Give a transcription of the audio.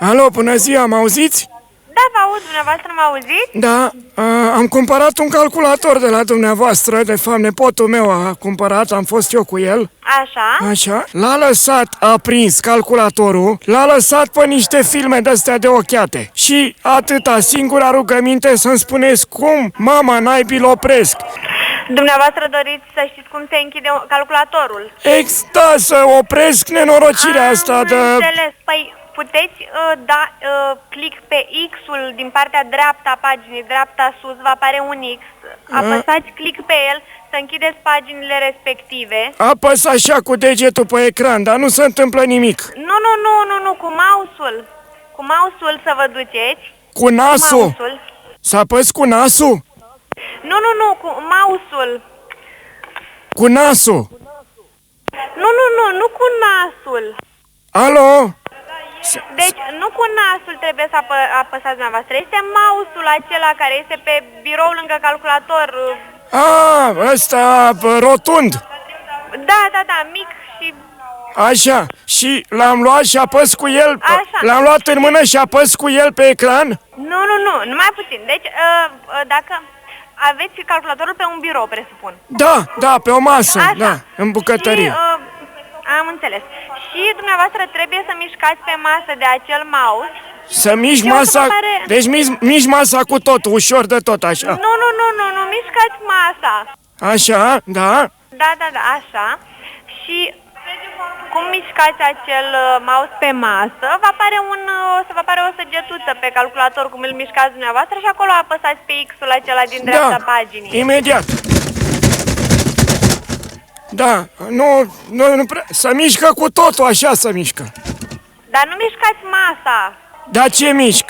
Alo, bună ziua, mă auziți? Da, vă aud, dumneavoastră mă auziți? Da, am cumpărat un calculator de la dumneavoastră, de fapt nepotul meu a cumpărat, am fost eu cu el. Așa. Așa, l-a lăsat aprins calculatorul, l-a lăsat pe niște filme de-astea de ochiate. Și atâta, singura rugăminte să-mi spuneți cum, mama naibii opresc. Dumneavoastră doriți să știți cum se închide calculatorul? Da, să opresc nenorocirea asta de... înțeles. Păi puteți da click pe X-ul din partea dreaptă a paginii, dreapta sus, va apare un X. Apăsați click pe el să închideți paginile respective. Apăs așa cu degetul pe ecran, dar nu se întâmplă nimic. Nu, cu mouse-ul. Cu mouse-ul să vă duceți. Cu nasul? Să apăs cu nasul? Nu, cu mouse-ul. Cu nasul? Nu cu nasul. Alo? Deci, nu cu nasul trebuie să apăsați dumneavoastră, este mouse-ul acela care este pe birou lângă calculator. Ăsta, rotund. Da, mic și... Așa, și l-am luat și apăs cu el, l-am luat în mână și apăs cu el pe ecran? Nu, numai puțin. Deci, dacă aveți calculatorul pe un birou, presupun. Da, pe o masă, așa. Da, în bucătărie. Și, am înțeles. Și dumneavoastră trebuie să mișcați pe masă de acel mouse. Să mișc masa, deci mișc masa cu totul, ușor de tot, așa. Nu, mișcați masa. Așa, da? Da, așa. Și cum mișcați acel mouse pe masă, vă apare o săgetuță pe calculator, cum îl mișcați dumneavoastră și acolo apăsați pe X-ul acela din dreapta paginii. Imediat. Da, nu prea, să mișcă cu totul, așa să mișcă. Dar nu mișcați masa. Dar ce mișc?